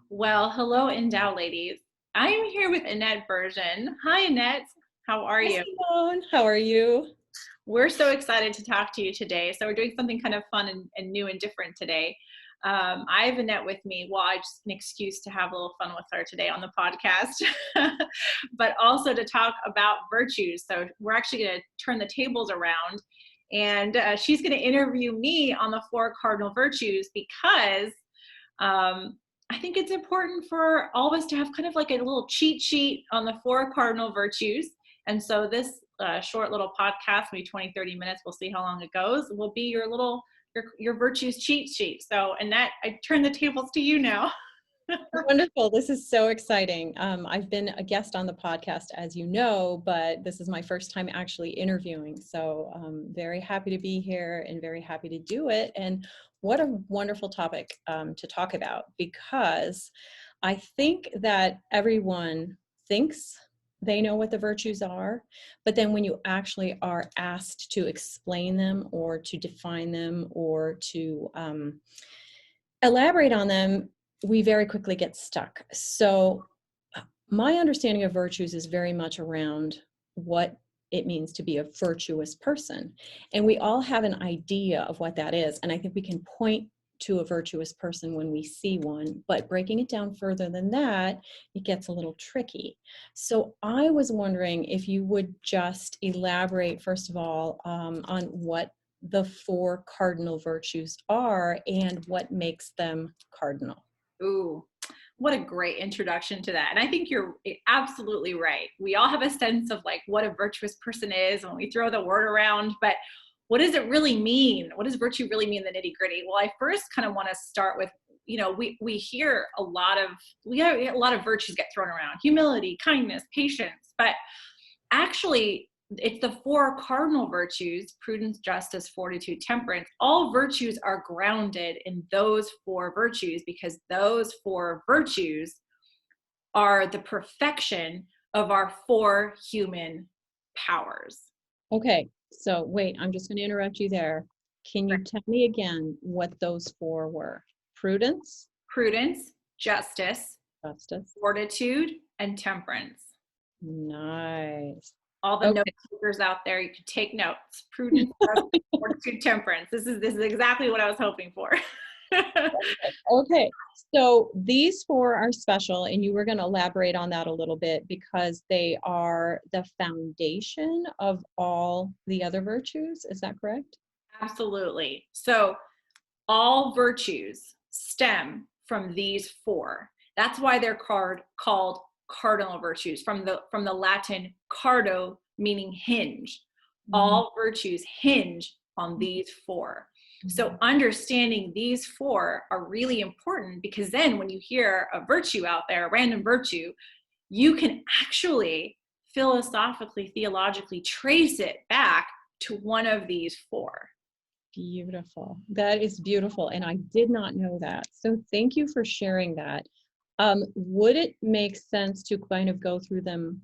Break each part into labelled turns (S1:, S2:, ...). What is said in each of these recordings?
S1: Well, hello, Endow ladies. I am here with Annette Bergeon. Hi, Annette. How are
S2: Hi,
S1: you?
S2: Simone. How are you?
S1: We're so excited to talk to you today. So we're doing something kind of fun and new and different today. I have Annette with me. Well, I just an excuse to have a little fun with her today on the podcast, but also to talk about virtues. So we're actually going to turn the tables around, and she's going to interview me on the 4 cardinal virtues because I think it's important for all of us to have kind of like a little cheat sheet on the 4 cardinal virtues. And so this short little podcast, maybe 20, 30 minutes, we'll see how long it goes, will be your little, your virtues cheat sheet. So Annette, I turn the tables to you now.
S2: Wonderful. This is so exciting. I've been a guest on the podcast, as you know, but this is my first time actually interviewing. So I'm very happy to be here and very happy to do it. And what a wonderful topic to talk about, because I think that everyone thinks they know what the virtues are, but then when you actually are asked to explain them or to define them or to elaborate on them, we very quickly get stuck. So my understanding of virtues is very much around what it means to be a virtuous person. And we all have an idea of what that is. And I think we can point to a virtuous person when we see one, but breaking it down further than that, it gets a little tricky. So I was wondering if you would just elaborate, first of all, on what the 4 cardinal virtues are and what makes them cardinal.
S1: Ooh, what a great introduction to that. And I think you're absolutely right. We all have a sense of like what a virtuous person is when we throw the word around, but what does it really mean? What does virtue really mean in the nitty gritty? Well, I first kind of want to start with, we hear a lot of virtues get thrown around: humility, kindness, patience, but actually it's the 4 cardinal virtues: prudence, justice, fortitude, temperance. All virtues are grounded in those 4 virtues because those 4 virtues are the perfection of our 4 human powers.
S2: Okay, so wait, I'm just going to interrupt you there. Can you tell me again what those 4 were? Prudence,
S1: Justice, fortitude, and temperance.
S2: Nice.
S1: All the note takers out there, you could take notes. Prudence, justice, fortitude, temperance. This is exactly what I was hoping for.
S2: Okay, so these 4 are special, and you were going to elaborate on that a little bit because they are the foundation of all the other virtues. Is that correct?
S1: Absolutely. So all virtues stem from these 4. That's why they're called cardinal virtues, from the Latin cardo, meaning hinge. All virtues hinge on these 4. So understanding these 4 are really important, because then when you hear a virtue out there, a random virtue, you can actually philosophically, theologically trace it back to one of these 4.
S2: Beautiful. That is beautiful. And I did not know that. So thank you for sharing that. Would it make sense to kind of go through them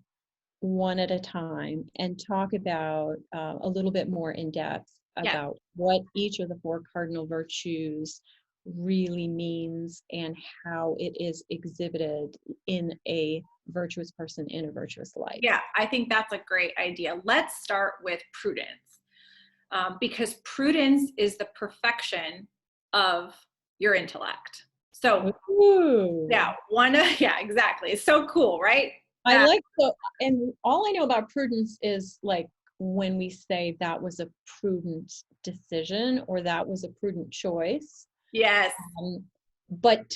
S2: one at a time and talk about a little bit more in depth about what each of the 4 cardinal virtues really means and how it is exhibited in a virtuous person in a virtuous life?
S1: Yeah, I think that's a great idea. Let's start with prudence. Because prudence is the perfection of your intellect. So, exactly. It's so cool, right?
S2: I like so, and all I know about prudence is like when we say that was a prudent decision or that was a prudent choice.
S1: Yes.
S2: But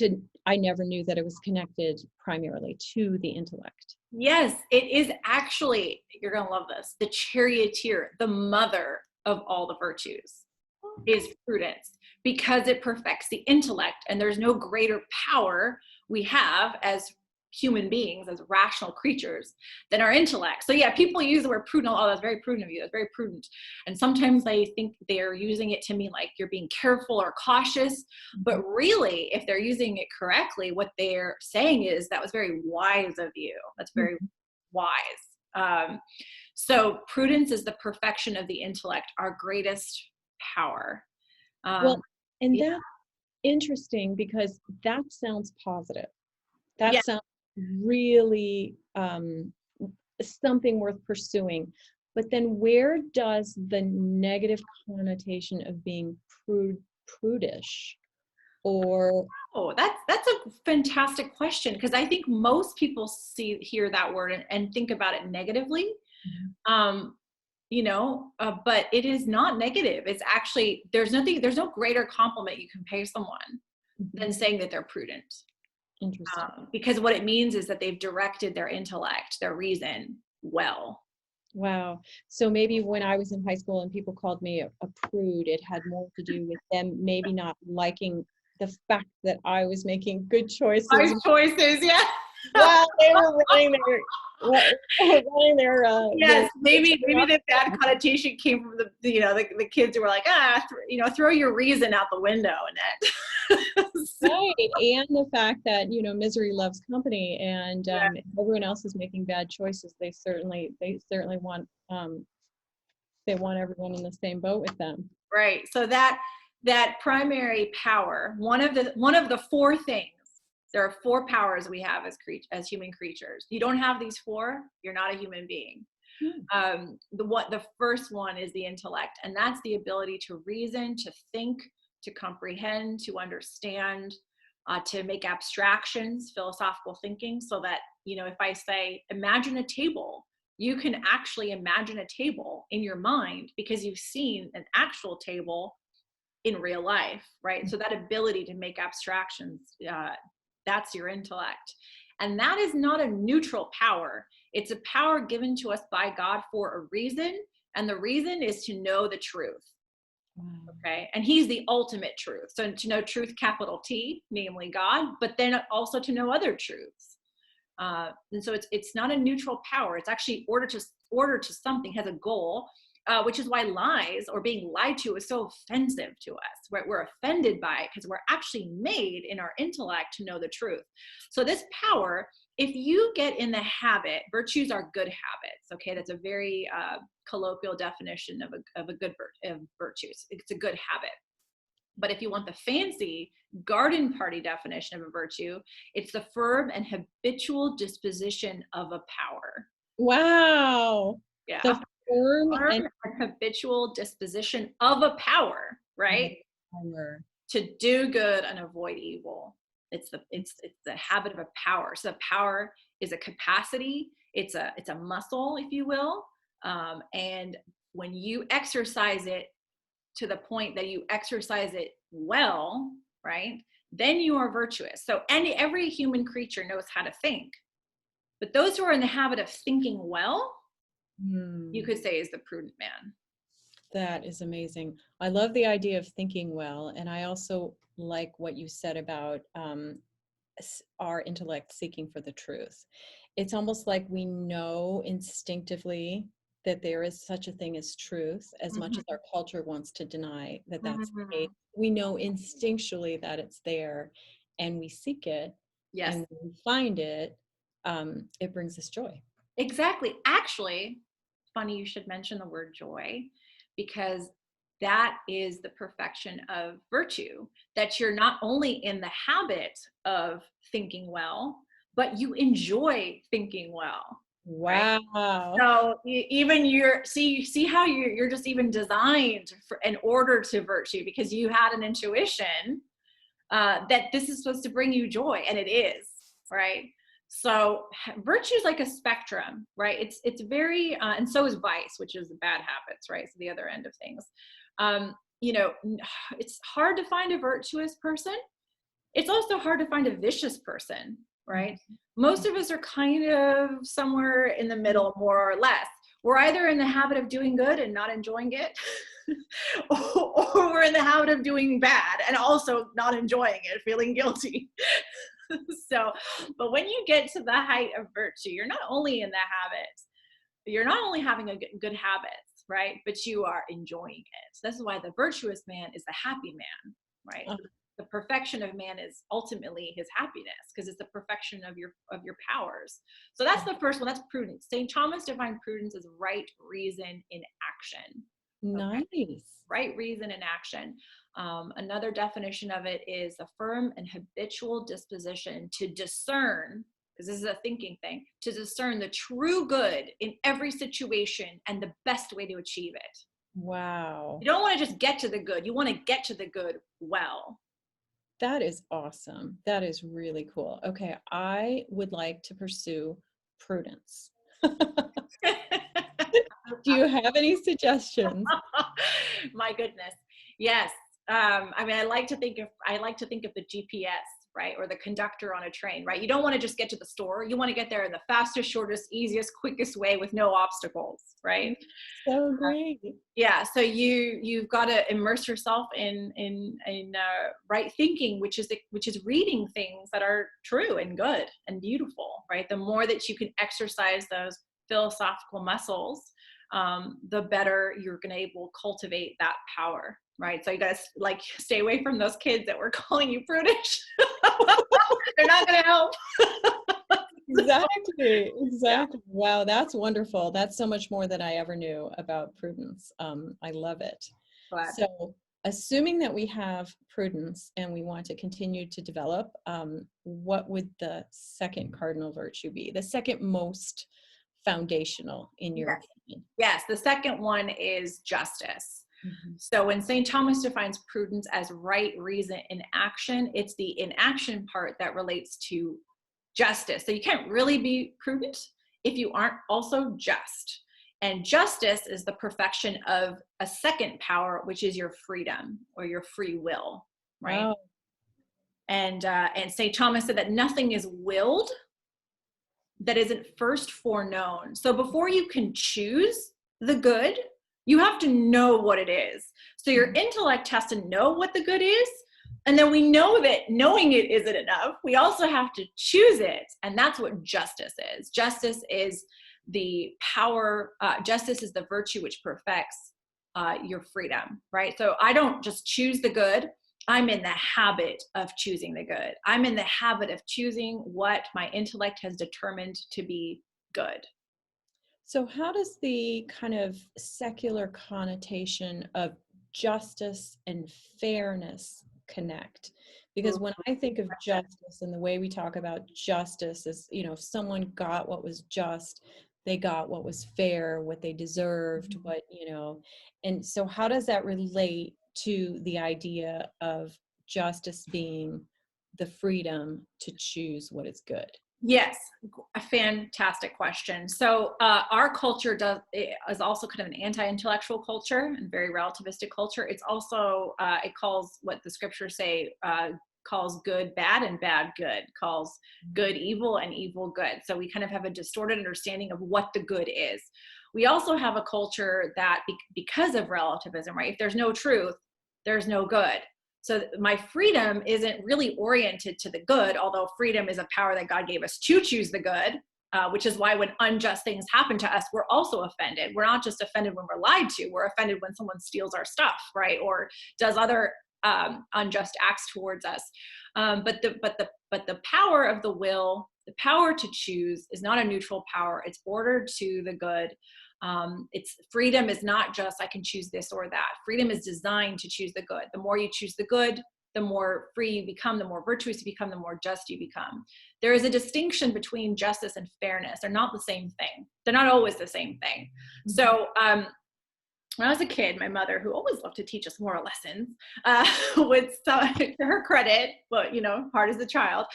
S2: I never knew that it was connected primarily to the intellect.
S1: Yes, it is actually, you're going to love this, the charioteer, the mother of all the virtues, is prudence, because it perfects the intellect. And there's no greater power we have as human beings, as rational creatures, than our intellect. So yeah, people use the word prudent. Oh, that's very prudent of you. That's very prudent. And sometimes they think they're using it to mean like you're being careful or cautious. But really, if they're using it correctly, what they're saying is that was very wise of you. That's very wise. So prudence is the perfection of the intellect, our greatest power.
S2: Well, and that's interesting because that sounds positive. That
S1: Yeah.
S2: sounds really something worth pursuing. But then where does the negative connotation of being prudish or
S1: Oh, that's a fantastic question, because I think most people hear that word and think about it negatively. Um, but it is not negative. It's actually, there's no greater compliment you can pay someone than saying that they're prudent.
S2: interesting?
S1: Because what it means is that they've directed their intellect, their reason well.
S2: Wow. So maybe when I was in high school and people called me a prude, it had more to do with them maybe not liking the fact that I was making good choices.
S1: Wise choices, yeah.
S2: While they were running their
S1: Yes, maybe the bad connotation came from the kids who were like, throw your reason out the window, Annette.
S2: right, and the fact that misery loves company, and if everyone else is making bad choices, they certainly want everyone in the same boat with them.
S1: Right. So that primary power, one of the four things. There are four powers we have as human creatures. You don't have these four, you're not a human being. The first one is the intellect, and that's the ability to reason, to think, to comprehend, to understand, to make abstractions, philosophical thinking, so that, if I say, imagine a table, you can actually imagine a table in your mind because you've seen an actual table in real life, right? So that ability to make abstractions, that's your intellect. And that is not a neutral power. It's a power given to us by God for a reason. And the reason is to know the truth. Okay. And he's the ultimate truth. So to know truth, capital T, namely God, but then also to know other truths. And so it's not a neutral power. It's actually order to something, has a goal, which is why lies or being lied to is so offensive to us. Right? We're offended by it because we're actually made in our intellect to know the truth. So this power, if you get in the habit, virtues are good habits. Okay, that's a very colloquial definition of a good virtues. It's a good habit. But if you want the fancy garden party definition of a virtue, it's the firm and habitual disposition of a power.
S2: Wow.
S1: Yeah.
S2: The firm
S1: and habitual disposition of a power, right?
S2: Power.
S1: To do good and avoid evil. It's the habit of a power. So the power is a capacity. It's a muscle, if you will. And when you exercise it to the point that you exercise it well, right, then you are virtuous. So every human creature knows how to think. But those who are in the habit of thinking well, you could say is the prudent man.
S2: That is amazing. I love the idea of thinking well. And I also like what you said about our intellect seeking for the truth. It's almost like we know instinctively that there is such a thing as truth, as much as our culture wants to deny that that's the case. We know instinctually that it's there, and we seek it.
S1: Yes.
S2: And when we find it, it brings us joy.
S1: Exactly. Actually, funny you should mention the word joy, because that is the perfection of virtue, that you're not only in the habit of thinking well, but you enjoy thinking well.
S2: Wow.
S1: Right? So even see how you're just even designed in order to virtue, because you had an intuition that this is supposed to bring you joy, and it is, right? So virtue is like a spectrum, right? It's very, and so is vice, which is the bad habits, right? So the other end of things. It's hard to find a virtuous person. It's also hard to find a vicious person, right? Most of us are kind of somewhere in the middle, more or less. We're either in the habit of doing good and not enjoying it, or we're in the habit of doing bad and also not enjoying it, feeling guilty. So, but when you get to the height of virtue, you're not only in the habits, you're not only having a good habits, right? But you are enjoying it. So this is why the virtuous man is the happy man, right? The perfection of man is ultimately his happiness, because it's the perfection of your powers. So that's the first one. That's prudence. St. Thomas defined prudence as right reason in action.
S2: Nice.
S1: Okay? Right reason in action. Another definition of it is a firm and habitual disposition to discern, because this is a thinking thing, to discern the true good in every situation and the best way to achieve it.
S2: Wow.
S1: You don't want to just get to the good. You want to get to the good well.
S2: That is awesome. That is really cool. Okay. I would like to pursue prudence. Do you have any suggestions?
S1: My goodness. Yes. I mean, I like to think of the GPS, right? Or the conductor on a train, right? You don't want to just get to the store. You want to get there in the fastest, shortest, easiest, quickest way with no obstacles, right?
S2: So great.
S1: Yeah. So you've got to immerse yourself in right thinking, which is reading things that are true and good and beautiful, right? The more that you can exercise those philosophical muscles, the better you're going to able to cultivate that power, right? So you guys stay away from those kids that were calling you prudish. They're not going to help.
S2: Exactly. Yeah. Wow, that's wonderful. That's so much more than I ever knew about prudence. I love it.
S1: But,
S2: so assuming that we have prudence and we want to continue to develop, what would the second cardinal virtue be? The second most foundational in your opinion?
S1: Yes, the second one is justice. Mm-hmm. So when St. Thomas defines prudence as right reason in action, it's the inaction part that relates to justice. So you can't really be prudent if you aren't also just. And justice is the perfection of a second power, which is your freedom or your free will, right? Wow. And St. Thomas said that nothing is willed that isn't first foreknown. So before you can choose the good, you have to know what it is. So your intellect has to know what the good is. And then we know that knowing it isn't enough. We also have to choose it. And that's what justice is. Justice is the power. Justice is the virtue which perfects your freedom, right? So I don't just choose the good. I'm in the habit of choosing the good. I'm in the habit of choosing what my intellect has determined to be good.
S2: So how does the kind of secular connotation of justice and fairness connect? Because when I think of justice and the way we talk about justice is, if someone got what was just, they got what was fair, what they deserved, and so how does that relate to the idea of justice being the freedom to choose what is good?
S1: Yes, a fantastic question. So our culture is also kind of an anti-intellectual culture and very relativistic culture. It's also, it calls what the scriptures say, calls good bad and bad good, calls good evil and evil good. So we kind of have a distorted understanding of what the good is. We also have a culture that because of relativism, right? If there's no truth, there's no good. So my freedom isn't really oriented to the good, although freedom is a power that God gave us to choose the good, which is why when unjust things happen to us, we're also offended. We're not just offended when we're lied to, we're offended when someone steals our stuff, right? Or does other unjust acts towards us. But the power of the will, the power to choose is not a neutral power. It's ordered to the good. It's freedom is not just I can choose this or that. Freedom is designed to choose the good. The more you choose the good, the more free you become, the more virtuous you become, the more just you become. There is a distinction between justice and fairness. They're not the same thing. They're not always the same thing. So when I was a kid, my mother, who always loved to teach us moral lessons, would, to her credit, but hard as a child,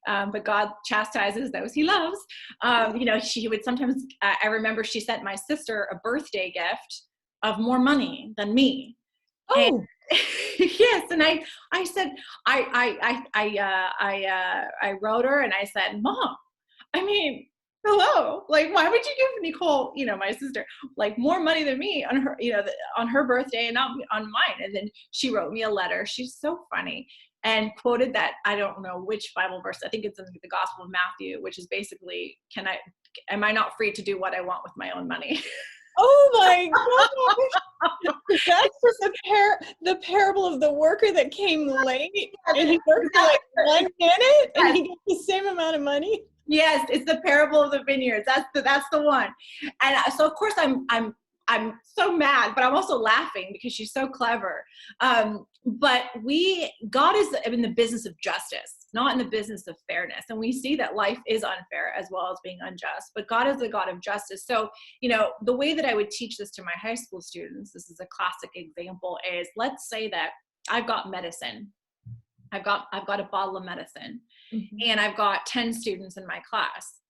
S1: but God chastises those he loves. She would sometimes, I remember she sent my sister a birthday gift of more money than me. Oh, and, yes. And I said, I wrote her and I said, Mom, hello, why would you give Nicole, my sister, more money than me on her, on her birthday and not on mine? And then she wrote me a letter. She's so funny, and quoted that, I don't know which Bible verse, I think it's in the Gospel of Matthew, which is basically, am I not free to do what I want with my own money?
S2: Oh my gosh. That's the parable of the worker that came late and he worked for 1 minute and he got the same amount of money.
S1: Yes, it's the parable of the vineyards. That's the one. And so of course I'm I'm so mad, but I'm also laughing because she's so clever. But God is in the business of justice, not in the business of fairness. And we see that life is unfair as well as being unjust, but God is a God of justice. So, the way that I would teach this to my high school students, this is a classic example, is let's say that I've got medicine. I've got a bottle of medicine, and I've got 10 students in my class.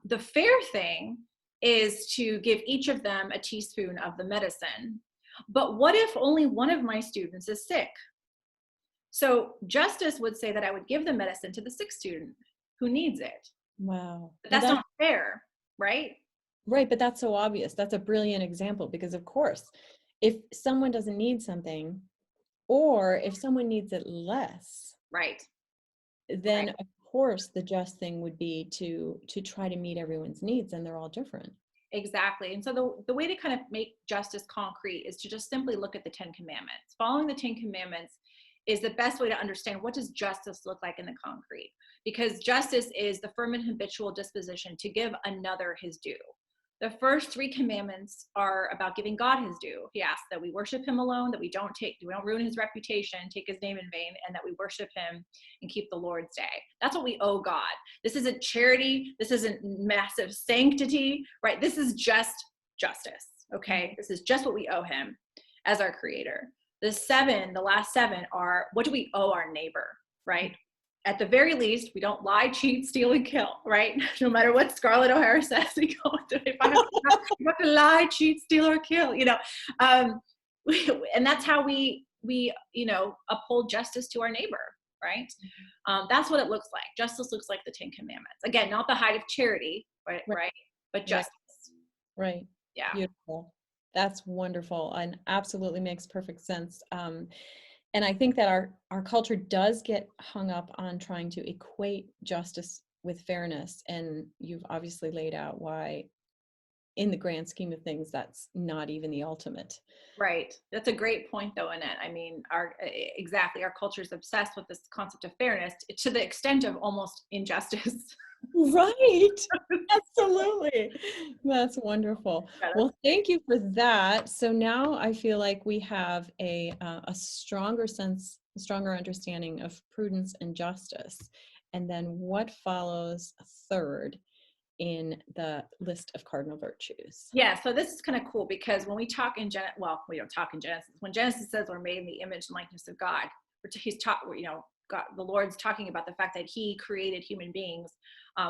S1: The fair thing is to give each of them a teaspoon of the medicine. But what if only one of my students is sick? So justice would say that I would give the medicine to the sick student who needs it.
S2: Wow.
S1: But that's not fair, right?
S2: Right, but that's so obvious. That's a brilliant example, because of course, if someone doesn't need something, or if someone needs it less,
S1: right,
S2: then
S1: right.
S2: Of course the just thing would be to try to meet everyone's needs, and they're all different.
S1: Exactly. And so the way to kind of make justice concrete is to just simply look at the 10 commandments. Following the 10 commandments is the best way to understand what does justice look like in the concrete, because justice is the firm and habitual disposition to give another his due. The first 3 commandments are about giving God his due. He asks that we worship him alone, that we don't ruin his reputation, take his name in vain, and that we worship him and keep the Lord's day. That's what we owe God. This isn't charity. This isn't massive sanctity, right? This is just justice, okay? This is just what we owe him as our creator. The last 7 are, what do we owe our neighbor, right? At the very least, we don't lie, cheat, steal, and kill, right? No matter what Scarlett O'Hara says, we go to, if I have to lie, cheat, steal, or kill, and that's how we uphold justice to our neighbor, right? That's what it looks like. Justice looks like the 10 commandments. Again, not the height of charity, right? But justice.
S2: Right.
S1: Yeah.
S2: Beautiful. That's wonderful, and absolutely makes perfect sense. And I think that our culture does get hung up on trying to equate justice with fairness. And you've obviously laid out why, in the grand scheme of things, that's not even the ultimate.
S1: Right. That's a great point, though, Annette. I mean, our culture is obsessed with this concept of fairness to the extent of almost injustice.
S2: Right. Absolutely. That's wonderful. Well, thank you for that. So now I feel like we have a stronger understanding of prudence and justice. And then what follows third in the list of cardinal virtues?
S1: Yeah, so this is kind of cool, because when we talk we don't talk in Genesis. When Genesis says we're made in the image and likeness of God, God, the Lord's talking about the fact that he created human beings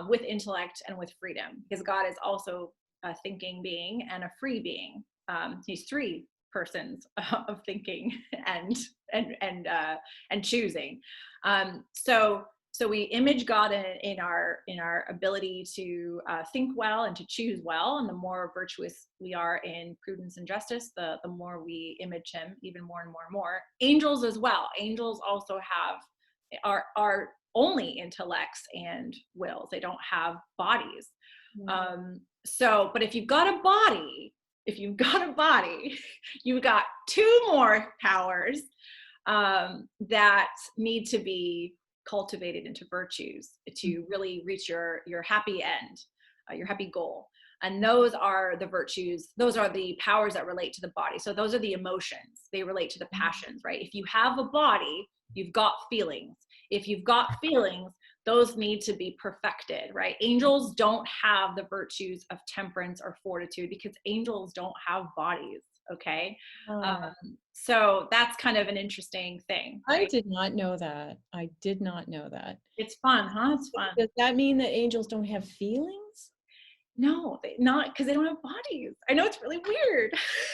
S1: with intellect and with freedom, because God is also a thinking being and a free being. He's 3 persons of thinking and choosing. So we image God in our ability to think well and to choose well. And the more virtuous we are in prudence and justice, the more we image him even more and more and more. Angels as well. Angels also are only intellects and wills. They don't have bodies. But if you've got a body, you've got 2 more powers that need to be cultivated into virtues to really reach your happy end, your happy goal. And those are the virtues. Those are the powers that relate to the body. So those are the emotions. They relate to the passions, right? If you have a body, you've got feelings. If you've got feelings, those need to be perfected, right? Angels don't have the virtues of temperance or fortitude because angels don't have bodies. Okay. So that's kind of an interesting thing. Right?
S2: I did not know that.
S1: It's fun, huh? It's fun.
S2: Does that mean that angels don't have feelings?
S1: No, not because they don't have bodies. I know it's really weird.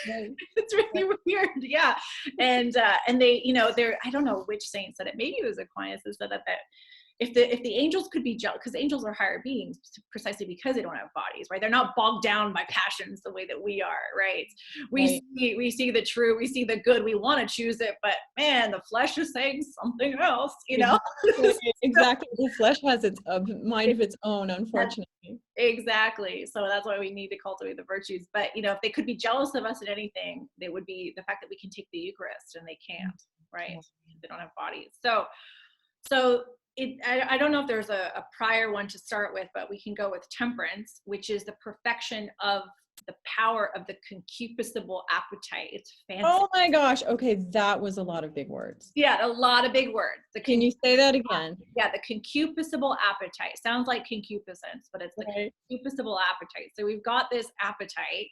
S2: Right.
S1: It's really weird. Yeah. And they, they're, I don't know which saint said it. Maybe it was Aquinas that said that if the angels could be jealous, because angels are higher beings precisely because they don't have bodies, right? They're not bogged down by passions the way that we are, right? We see the true, we see the good, we want to choose it, but man, the flesh is saying something else,
S2: Exactly. The flesh has its mind of its own, unfortunately.
S1: Exactly. So that's why we need to cultivate the virtues. But if they could be jealous of us in anything, they would be the fact that we can take the Eucharist and they can't, right? They don't have bodies. So I don't know if there's a prior one to start with, but we can go with temperance, which is the perfection of the power of the concupiscible appetite. It's fancy.
S2: Oh my gosh. Okay. That was a lot of big words.
S1: Yeah, a lot of big words.
S2: Can you say that again?
S1: Yeah, the concupiscible appetite. Sounds like concupiscence, but it's the concupiscible appetite. So we've got this appetite,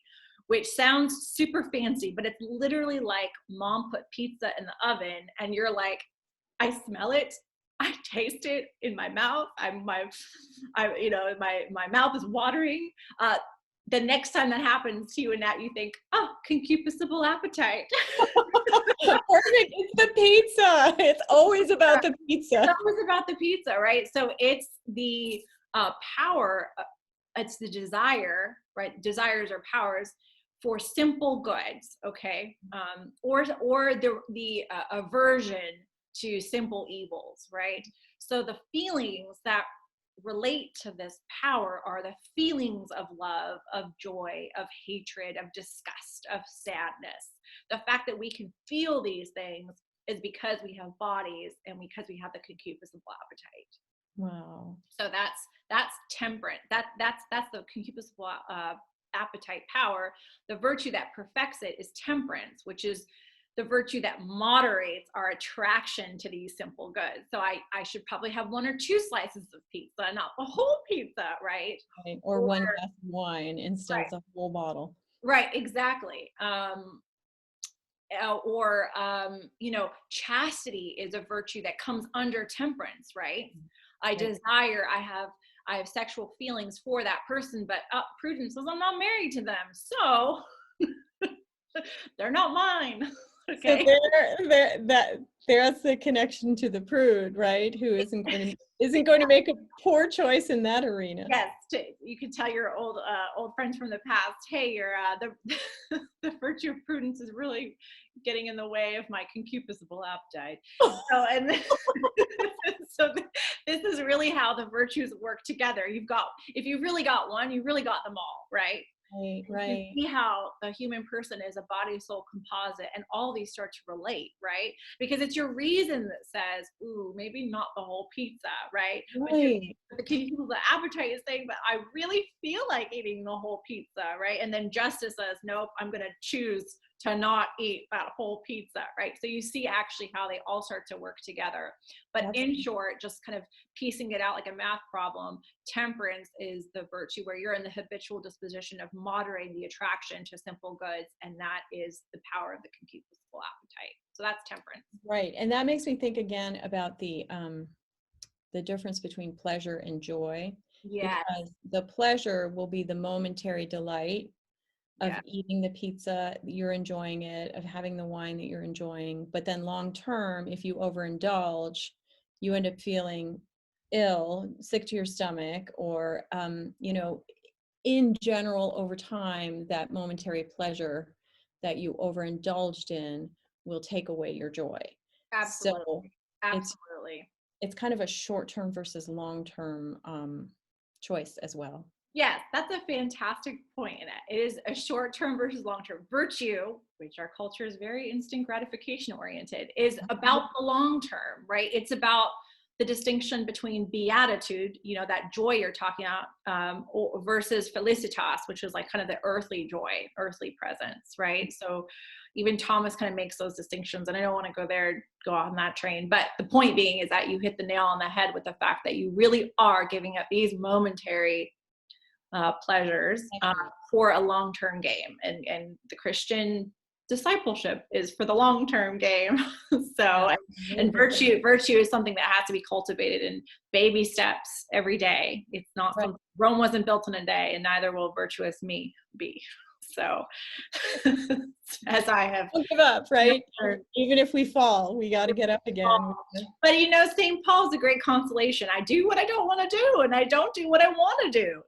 S1: which sounds super fancy, but it's literally like mom put pizza in the oven and you're like, I smell it, I taste it in my mouth. My mouth is watering. The next time that happens to you, Annette, you think, oh, concupiscible appetite.
S2: Perfect. It's the pizza. It's always about the pizza.
S1: It's always about the pizza, right? So it's the power, it's the desire, right? Desires or powers for simple goods, okay? Or the aversion to simple evils, right? So the feelings that relate to this power are the feelings of love, of joy, of hatred, of disgust, of sadness. The fact that we can feel these things is because we have bodies and because we have the concupiscible appetite.
S2: Wow.
S1: So that's temperance. That's the concupiscible appetite power. The virtue that perfects it is temperance, which is the virtue that moderates our attraction to these simple goods. So I should probably have 1 or 2 slices of pizza, not the whole pizza, right?
S2: Or 1 glass of wine instead of a whole bottle.
S1: Right, exactly. Chastity is a virtue that comes under temperance, right? I desire, I have sexual feelings for that person, but Prudence says I'm not married to them, so they're not mine. Okay.
S2: So there's the connection to the prude, right? Who isn't going to make a poor choice in that arena.
S1: Yes, you can tell your old friends from the past, hey, the virtue of prudence is really getting in the way of my concupiscible appetite. So this is really how the virtues work together. If you've really got one, you really got them all, right?
S2: Right.
S1: You see how the human person is a body, soul composite, and all these start to relate, right? Because it's your reason that says, ooh, maybe not the whole pizza, right?
S2: Right.
S1: But the appetite is saying, but I really feel like eating the whole pizza, right? And then justice says, nope, I'm going to choose to not eat that whole pizza, right? So you see actually how they all start to work together. But in short, just kind of piecing it out like a math problem, temperance is the virtue where you're in the habitual disposition of moderating the attraction to simple goods, and that is the power of the concupiscible appetite. So that's temperance.
S2: Right, and that makes me think again about the difference between pleasure and joy.
S1: Yes.
S2: Because the pleasure will be the momentary delight of eating the pizza, you're enjoying it, of having the wine that you're enjoying. But then long term, if you overindulge, you end up feeling ill, sick to your stomach, or, in general, over time, that momentary pleasure that you overindulged in will take away your joy.
S1: Absolutely.
S2: So
S1: Absolutely.
S2: It's kind of a short-term versus long-term choice as well.
S1: Yes, that's a fantastic point in it. It is a short-term versus long-term. Virtue, which our culture is very instant gratification oriented, is about the long-term, right? It's about the distinction between beatitude, that joy you're talking about, versus felicitas, which is like kind of the earthly joy, earthly presence, right? So even Thomas kind of makes those distinctions, and I don't want to go on that train. But the point being is that you hit the nail on the head with the fact that you really are giving up these momentary pleasures for a long-term game, and the Christian discipleship is for the long-term game. And virtue is something that has to be cultivated in baby steps every day. It's not Rome wasn't built in a day, and neither will virtuous me be. So as I have,
S2: don't give up, right? Even if we fall, we got to get up again.
S1: But St. Paul's a great consolation. I do what I don't want to do, and I don't do what I want to do,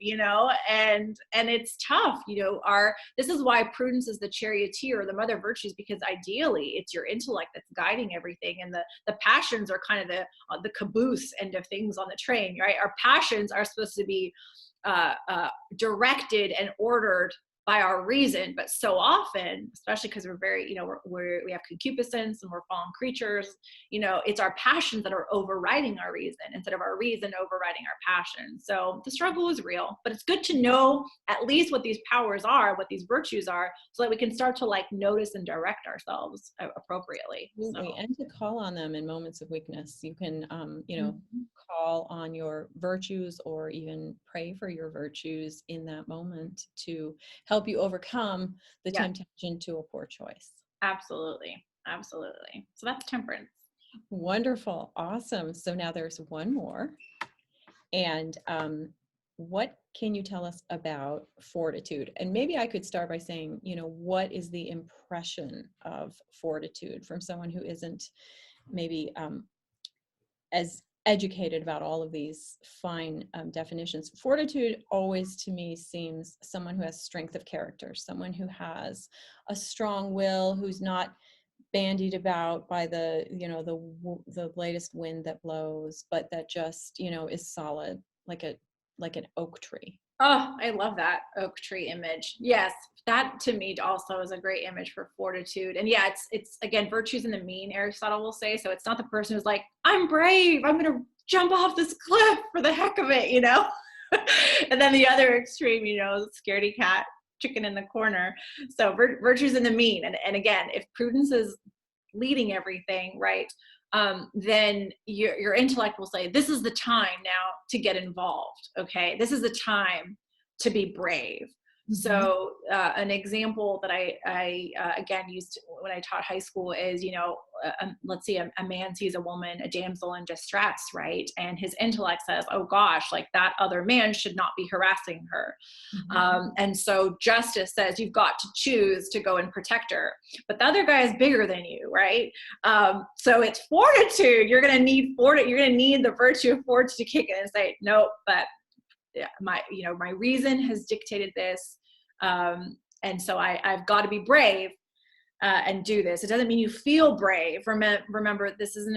S1: and it's tough. This is why prudence is the charioteer, the mother of virtues, because ideally it's your intellect that's guiding everything, and the passions are kind of the caboose end of things on the train, right? Our passions are supposed to be directed and ordered by our reason, but so often, especially because we're very, we have concupiscence and we're fallen creatures, it's our passions that are overriding our reason instead of our reason overriding our passion. So the struggle is real, but it's good to know at least what these powers are, what these virtues are, so that we can start to like notice and direct ourselves appropriately.
S2: Absolutely.
S1: So.
S2: And to call on them in moments of weakness. You can,
S1: Mm-hmm.
S2: call on your virtues or even pray for your virtues in that moment to help you overcome the temptation to a poor choice.
S1: Absolutely. Absolutely. So that's temperance.
S2: Wonderful. Awesome. So now there's one more. And what can you tell us about fortitude? And maybe I could start by saying, what is the impression of fortitude from someone who isn't maybe as educated about all of these fine definitions? Fortitude always to me seems someone who has strength of character, someone who has a strong will, who's not bandied about by the latest wind that blows, but that just, is solid, like an oak tree.
S1: Oh, I love that oak tree image. Yes, that to me also is a great image for fortitude. And yeah, it's again, virtues in the mean, Aristotle will say. So it's not the person who's like, I'm brave, I'm going to jump off this cliff for the heck of it, and then the other extreme, scaredy cat, chicken in the corner. So virtues in the mean. And again, if prudence is leading everything, right, then your intellect will say, this is the time now to get involved. Okay. This is the time to be brave. Mm-hmm. So an example that I again used when I taught high school is, let's see, a man sees a woman, a damsel in distress, right? And his intellect says, oh gosh, like that other man should not be harassing her. Mm-hmm. And so justice says you've got to choose to go and protect her, but the other guy is bigger than you, right? So it's fortitude. You're going to need You're going to need the virtue of fortitude to kick in and say, no, but my reason has dictated this. And so I've got to be brave and do this. It doesn't mean you feel brave. Remember, this is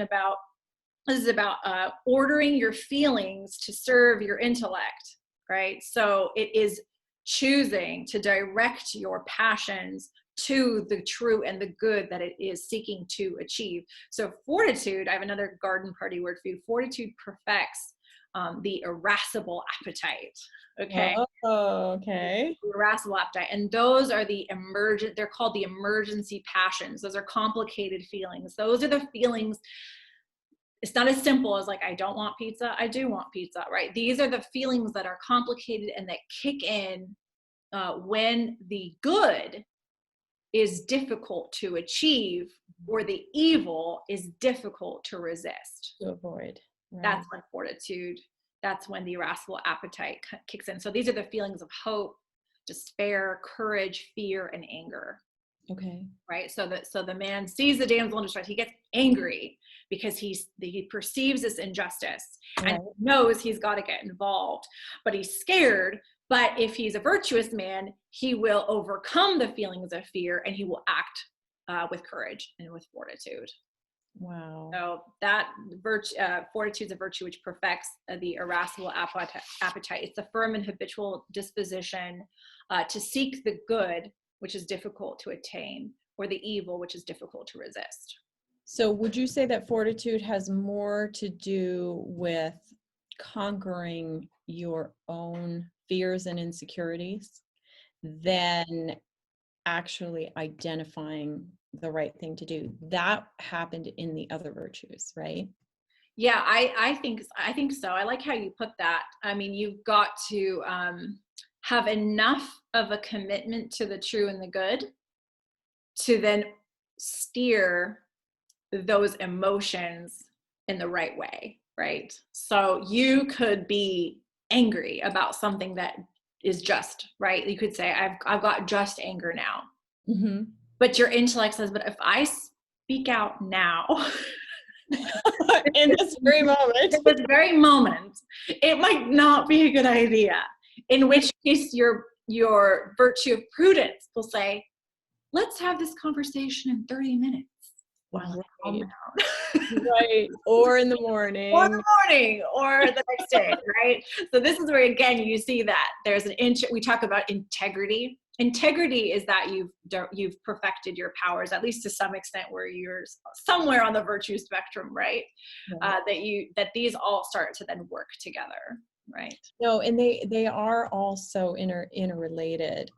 S1: about ordering your feelings to serve your intellect, right? So it is choosing to direct your passions to the true and the good that it is seeking to achieve. So fortitude, I have another garden party word for you. Fortitude perfects the irascible appetite. Okay.
S2: Oh, okay.
S1: The irascible appetite. And those are they're called the emergency passions. Those are complicated feelings. Those are the feelings. It's not as simple as like, I don't want pizza, I do want pizza, right? These are the feelings that are complicated and that kick in when the good is difficult to achieve or the evil is difficult to resist.
S2: To avoid. Right.
S1: That's when fortitude, that's when the irascible appetite kicks in. So these are the feelings of hope, despair, courage, fear, and anger.
S2: Okay.
S1: Right. So the man sees the damsel in distress. He gets angry because he perceives this injustice and knows he's got to get involved, but he's scared. But if he's a virtuous man, he will overcome the feelings of fear and he will act with courage and with fortitude.
S2: Wow.
S1: So that fortitude is a virtue which perfects the irascible appetite. It's a firm and habitual disposition to seek the good, which is difficult to attain, or the evil, which is difficult to resist.
S2: So would you say that fortitude has more to do with conquering your own fears and insecurities than actually identifying the right thing to do? That happened in the other virtues, right?
S1: Yeah, I think so. I like how you put that. I mean, you've got to have enough of a commitment to the true and the good to then steer those emotions in the right way, right? So you could be angry about something that is just, right? You could say, I've got just anger now. Mm-hmm. But your intellect says, but if I speak out now,
S2: in this very moment,
S1: it might not be a good idea. In which case your virtue of prudence will say, let's have this conversation in 30 minutes. While
S2: right. Right. Or in the morning.
S1: Or the next day, right? So this is where, again, you see that there's we talk about integrity integrity is that you've perfected your powers, at least to some extent, where you're somewhere on the virtue spectrum, right?
S2: Yeah.
S1: That these all start to then work together, right?
S2: No, and they are also interrelated.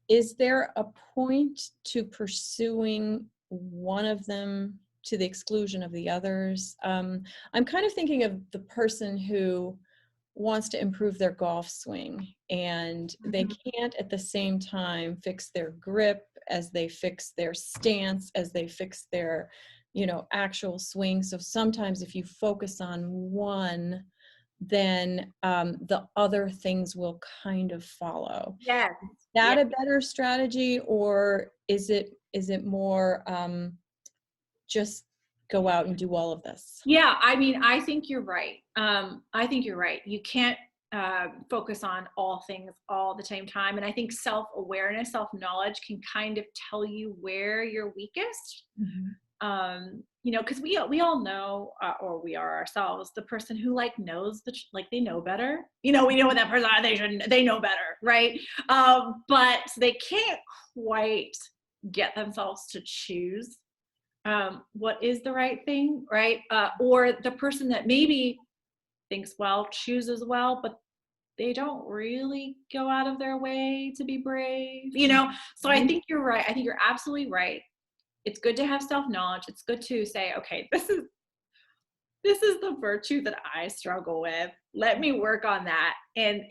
S2: Is there a point to pursuing one of them to the exclusion of the others? I'm kind of thinking of the person who wants to improve their golf swing, and they can't at the same time fix their grip as they fix their stance, as they fix their, actual swing. So sometimes if you focus on one, then the other things will kind of follow.
S1: Yeah.
S2: Is that a better strategy, or is it more just go out and do all of this?
S1: Yeah, I mean, I think you're right. I think you're right. You can't focus on all things all the same time. And I think self-awareness, self-knowledge can kind of tell you where you're weakest. Because we all know, or we are ourselves, the person who knows they know better. We know what that person they know better, right? But they can't quite get themselves to choose what is the right thing, right? Or the person that maybe thinks well, chooses well, but they don't really go out of their way to be brave, So I think you're right. I think you're absolutely right. It's good to have self-knowledge. It's good to say, okay, this is the virtue that I struggle with. Let me work on that. And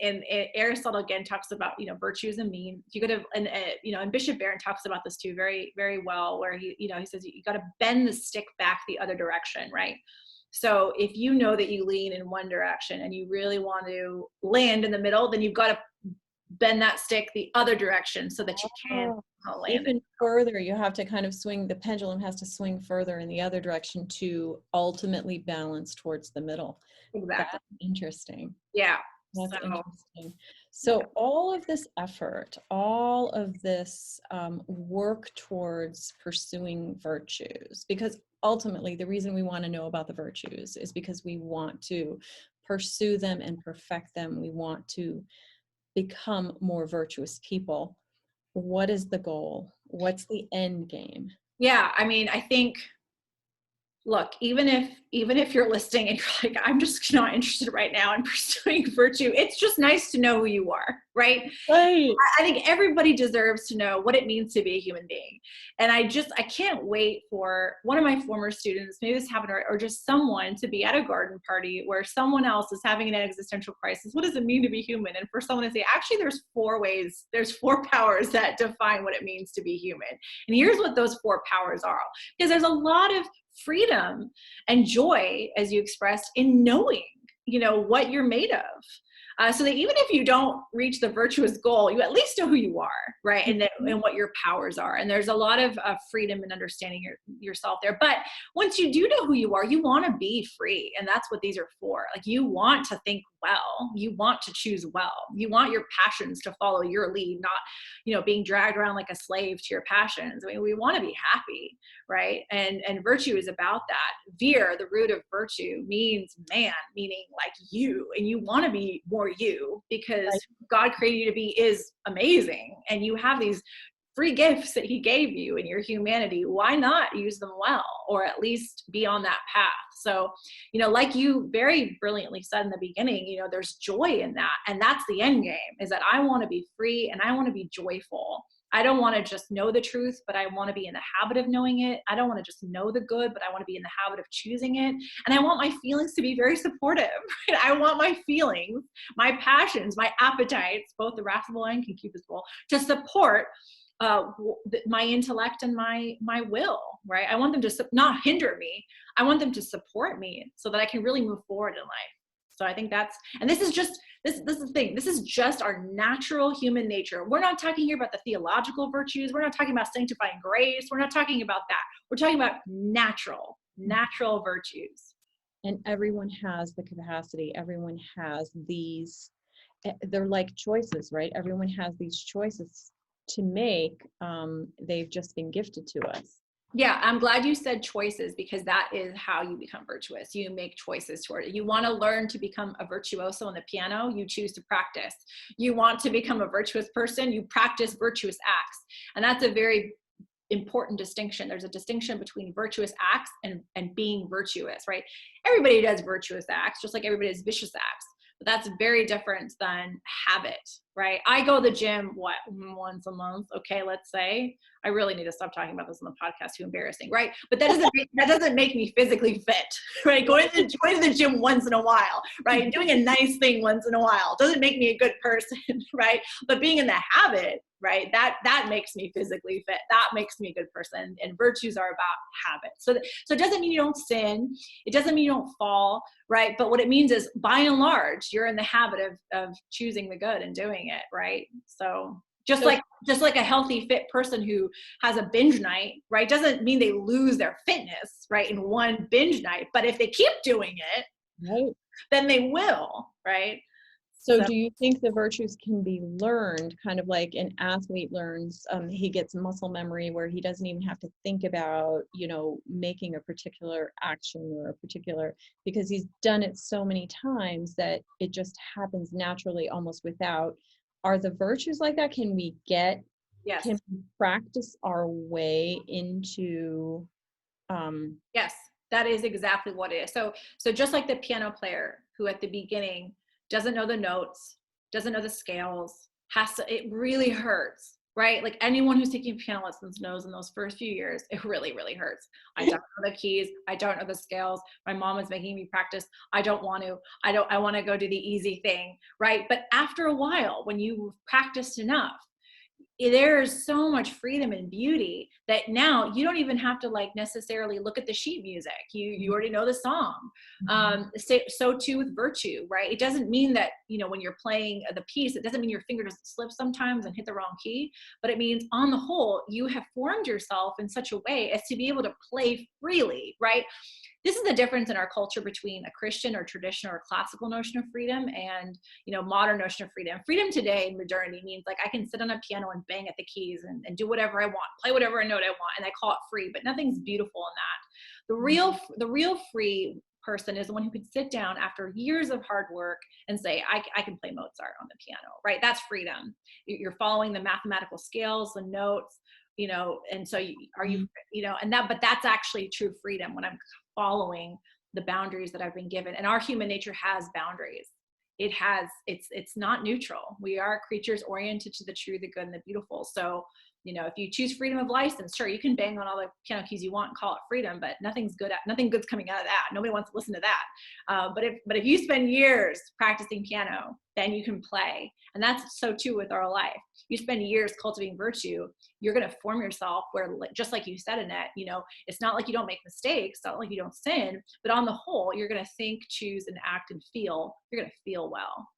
S1: Aristotle again talks about, virtue is a mean. You could have, and Bishop Barron talks about this too very, very well, where he says you got to bend the stick back the other direction, right? So if you know that you lean in one direction and you really want to land in the middle, then you've got to bend that stick the other direction so that you can land
S2: even further. You have to kind of swing, the pendulum has to swing further in the other direction to ultimately balance towards the middle.
S1: Exactly.
S2: That's interesting.
S1: Yeah.
S2: That's interesting. So all of this effort, all of this work towards pursuing virtues, because ultimately the reason we want to know about the virtues is because we want to pursue them and perfect them. We want to become more virtuous people. What is the goal? What's the end game?
S1: Yeah, I mean, I think, look, even if you're listening and you're like, I'm just not interested right now in pursuing virtue, it's just nice to know who you are, right?
S2: Right.
S1: I think everybody deserves to know what it means to be a human being. And I can't wait for one of my former students, maybe this happened, or just someone to be at a garden party where someone else is having an existential crisis. What does it mean to be human? And for someone to say, actually, there's four powers that define what it means to be human. And here's what those four powers are. Because there's a lot of freedom and joy, as you expressed, in knowing, what you're made of. So that even if you don't reach the virtuous goal, you at least know who you are, right? And what your powers are. And there's a lot of freedom in understanding yourself there. But once you do know who you are, you want to be free. And that's what these are for. Like, you want to think well, you want to choose well, you want your passions to follow your lead, not, being dragged around like a slave to your passions. I mean, we want to be happy, right? And virtue is about that. Vir, the root of virtue, means man, meaning like you, and you want to be more you, because God created you to be is amazing, and you have these free gifts that he gave you in your humanity. Why not use them well, or at least be on that path? So, like you very brilliantly said in the beginning, there's joy in that. And that's the end game, is that I want to be free and I want to be joyful. I don't want to just know the truth, but I want to be in the habit of knowing it. I don't want to just know the good, but I want to be in the habit of choosing it. And I want my feelings to be very supportive. Right? I want my feelings, my passions, my appetites, both irascible and concupiscible, to support my intellect and my will, right? I want them to not hinder me. I want them to support me so that I can really move forward in life. So I think and this is the thing. This is just our natural human nature. We're not talking here about the theological virtues. We're not talking about sanctifying grace. We're not talking about that. We're talking about natural virtues.
S2: And everyone has the capacity. Everyone has these, they're like choices, right? Everyone has these choices to make. They've just been gifted to us.
S1: Yeah, I'm glad you said choices, because that is how you become virtuous. You make choices toward it. You want to learn to become a virtuoso on the piano, you choose to practice. You want to become a virtuous person, you practice virtuous acts. And that's a very important distinction. There's a distinction between virtuous acts and being virtuous, right? Everybody does virtuous acts, just like everybody does vicious acts. But that's very different than habit, right? I go to the gym, once a month? Okay, let's say. I really need to stop talking about this on the podcast. Too embarrassing, right? But that doesn't make me physically fit, right? Going to the gym once in a while, right? Doing a nice thing once in a while doesn't make me a good person, right? But being in the habit, right? That makes me physically fit. That makes me a good person. And virtues are about habits. So it doesn't mean you don't sin. It doesn't mean you don't fall, right? But what it means is, by and large, you're in the habit of choosing the good and doing it, right? So just like a healthy, fit person who has a binge night, right, doesn't mean they lose their fitness, right, in one binge night. But if they keep doing it,
S2: Right.
S1: then they will, right?
S2: So do you think the virtues can be learned, kind of like an athlete learns, he gets muscle memory where he doesn't even have to think about, making a particular action or a particular, because he's done it so many times that it just happens naturally, almost without. Are the virtues like that? Can we
S1: Yes.
S2: can we practice our way into,
S1: Yes, that is exactly what it is. So just like the piano player who at the beginning doesn't know the notes, doesn't know the scales, it really hurts, right? Like anyone who's taking piano lessons knows in those first few years, it really, really hurts. I don't know the keys. I don't know the scales. My mom is making me practice. I don't want to. I want to go do the easy thing, right? But after a while, when you've practiced enough, there's so much freedom and beauty that now you don't even have to necessarily look at the sheet music. You already know the song. So too with virtue, right? It doesn't mean that, when you're playing the piece, it doesn't mean your finger doesn't slip sometimes and hit the wrong key, but it means on the whole, you have formed yourself in such a way as to be able to play freely, right? This is the difference in our culture between a Christian or traditional or classical notion of freedom and, modern notion of freedom. Freedom today in modernity means I can sit on a piano and bang at the keys and do whatever I want, play whatever note I want, and I call it free, but nothing's beautiful in that. The real free person is the one who could sit down after years of hard work and say, I can play Mozart on the piano, right? That's freedom. You're following the mathematical scales, the notes, and so but that's actually true freedom, when I'm following the boundaries that I've been given. And our human nature has boundaries. It's not neutral. We are creatures oriented to the true, the good, and the beautiful. So, if you choose freedom of license, sure, you can bang on all the piano keys you want and call it freedom, but nothing good's coming out of that. Nobody wants to listen to that. But if you spend years practicing piano, then you can play. And that's so too with our life. You spend years cultivating virtue, you're going to form yourself where, just like you said, Annette, it's not like you don't make mistakes, it's not like you don't sin, but on the whole, you're going to think, choose, and act and feel. You're going to feel well.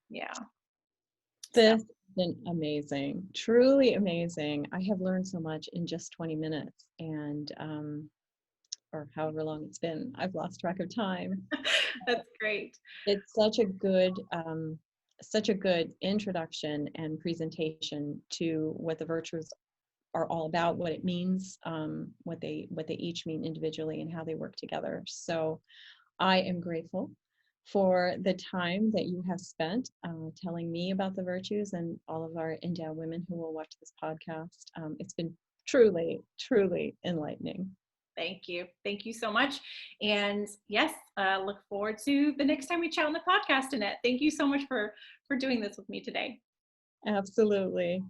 S1: Yeah.
S2: This has been amazing, truly amazing. I have learned so much in just 20 minutes and, or however long it's been. I've lost track of time.
S1: That's great.
S2: It's such a good introduction and presentation to what the virtues are all about, what it means, what they each mean individually, and how they work together. So I am grateful for the time that you have spent telling me about the virtues, and all of our Endow women who will watch this podcast. It's been truly, truly enlightening.
S1: Thank you. Thank you so much. And yes, look forward to the next time we chat on the podcast, Annette. Thank you so much for doing this with me today.
S2: Absolutely.